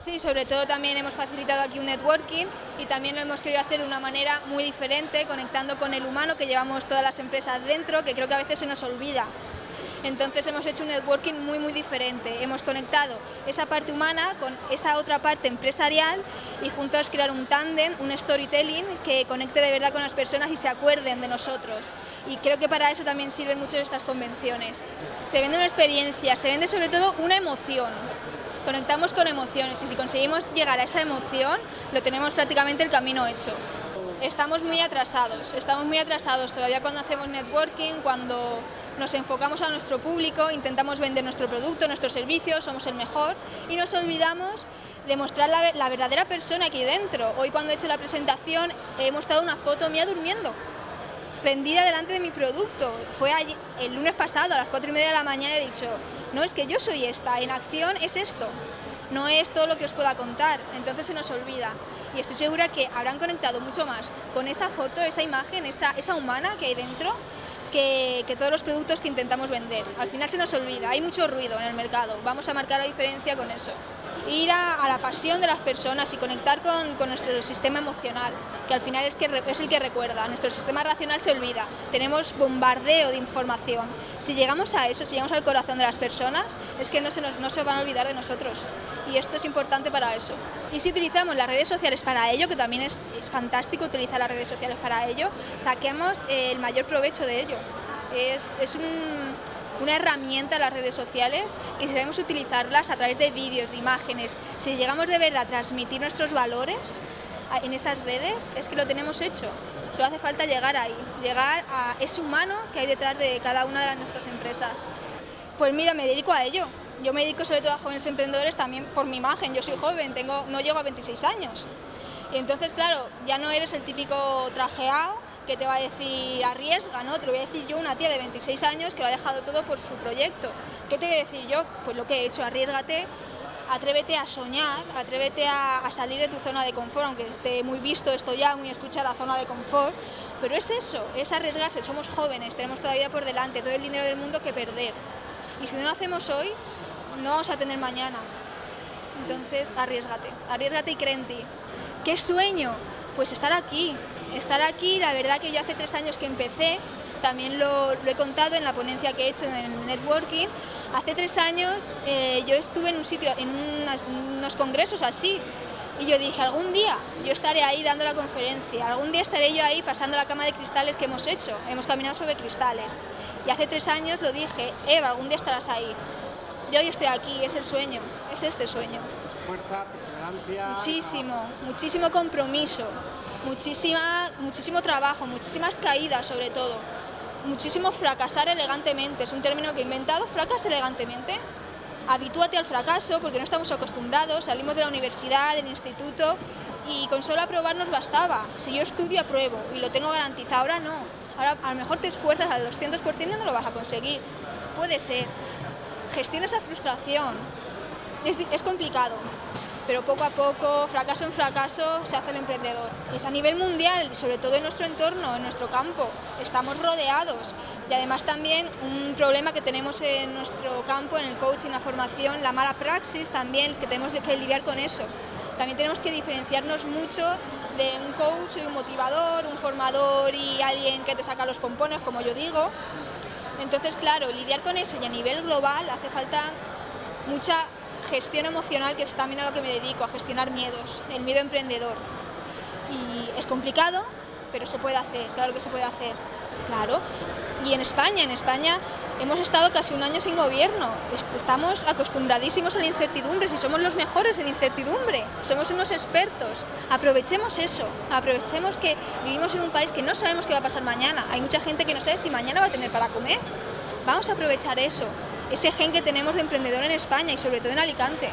Sí, sobre todo también hemos facilitado aquí un networking y también lo hemos querido hacer de una manera muy diferente, conectando con el humano que llevamos todas las empresas dentro, que creo que a veces se nos olvida. Entonces hemos hecho un networking muy diferente, hemos conectado esa parte humana con esa otra parte empresarial y juntos crear un tándem, un storytelling que conecte de verdad con las personas y se acuerden de nosotros. Y creo que para eso también sirven mucho estas convenciones. Se vende una experiencia, se vende sobre todo una emoción. Conectamos con emociones y si conseguimos llegar a esa emoción, lo tenemos prácticamente el camino hecho. Estamos muy atrasados todavía cuando hacemos networking, cuando nos enfocamos a nuestro público, intentamos vender nuestro producto, nuestros servicios, somos el mejor y nos olvidamos de mostrar la verdadera persona aquí dentro. Hoy cuando he hecho la presentación he mostrado una foto mía durmiendo, rendida delante de mi producto. Fue allí, el lunes pasado a las 4:30 de la mañana he dicho, no, es que yo soy esta, en acción es esto. No es todo lo que os pueda contar, entonces se nos olvida. Y estoy segura que habrán conectado mucho más con esa foto, esa imagen, esa humana que hay dentro, que todos los productos que intentamos vender. Al final se nos olvida, hay mucho ruido en el mercado, vamos a marcar la diferencia con eso. Ir a la pasión de las personas y conectar con nuestro sistema emocional, que al final es el que recuerda, nuestro sistema racional se olvida, tenemos bombardeo de información. Si llegamos a eso, si llegamos al corazón de las personas, es que no se van a olvidar de nosotros y esto es importante para eso. Y si utilizamos las redes sociales para ello, que también es fantástico utilizar las redes sociales para ello, saquemos el mayor provecho de ello. Es una herramienta las redes sociales que si sabemos utilizarlas a través de vídeos, de imágenes, si llegamos de verdad a transmitir nuestros valores en esas redes, es que lo tenemos hecho. Solo hace falta llegar ahí, llegar a ese humano que hay detrás de cada una de nuestras empresas. Pues mira, me dedico a ello. Yo me dedico sobre todo a jóvenes emprendedores también por mi imagen. Yo soy joven, no llego a 26 años. Y entonces, claro, ya no eres el típico trajeado que te va a decir arriesga, ¿no? Te lo voy a decir yo, una tía de 26 años que lo ha dejado todo por su proyecto. ¿Qué te voy a decir yo? Pues lo que he hecho, arriésgate, atrévete a soñar, atrévete a salir de tu zona de confort, aunque esté muy visto esto ya, muy escuchar la zona de confort, pero es eso, es arriesgarse, somos jóvenes, tenemos toda la vida por delante, todo el dinero del mundo que perder. Y si no lo hacemos hoy, no vamos a tener mañana. Entonces, arriésgate y cree en ti. ¿Qué sueño? Pues estar aquí, la verdad que yo hace 3 años que empecé, también lo he contado en la ponencia que he hecho en el networking, hace 3 años yo estuve en un sitio, en unos congresos así, y yo dije, algún día yo estaré ahí dando la conferencia, algún día estaré yo ahí pasando la cama de cristales que hemos hecho, hemos caminado sobre cristales, y hace 3 años lo dije, Eva, algún día estarás ahí. Yo hoy estoy aquí, es el sueño, es este sueño. Fuerza, perseverancia. Muchísimo compromiso, muchísimo trabajo, muchísimas caídas sobre todo, muchísimo fracasar elegantemente, es un término que he inventado, fracasa elegantemente. Habitúate al fracaso porque no estamos acostumbrados, salimos de la universidad, del instituto y con solo aprobar nos bastaba. Si yo estudio, apruebo y lo tengo garantizado, ahora no. Ahora a lo mejor te esfuerzas al 200% y no lo vas a conseguir. Puede ser. Gestiona esa frustración. Es complicado, pero poco a poco, fracaso en fracaso, se hace el emprendedor. Es a nivel mundial, sobre todo en nuestro entorno, en nuestro campo, estamos rodeados. Y además también un problema que tenemos en nuestro campo, en el coaching, la formación, la mala praxis también, que tenemos que lidiar con eso. También tenemos que diferenciarnos mucho de un coach y un motivador, un formador y alguien que te saca los pompones, como yo digo. Entonces, claro, lidiar con eso y a nivel global hace falta mucha gestión emocional, que es también a lo que me dedico, a gestionar miedos, el miedo emprendedor. Y es complicado, pero se puede hacer, claro que se puede hacer, claro. Y en España hemos estado casi 1 año sin gobierno, estamos acostumbradísimos a la incertidumbre, si somos los mejores en incertidumbre, somos unos expertos. Aprovechemos eso, aprovechemos que vivimos en un país que no sabemos qué va a pasar mañana, hay mucha gente que no sabe si mañana va a tener para comer. Vamos a aprovechar eso, ese gen que tenemos de emprendedor en España y sobre todo en Alicante.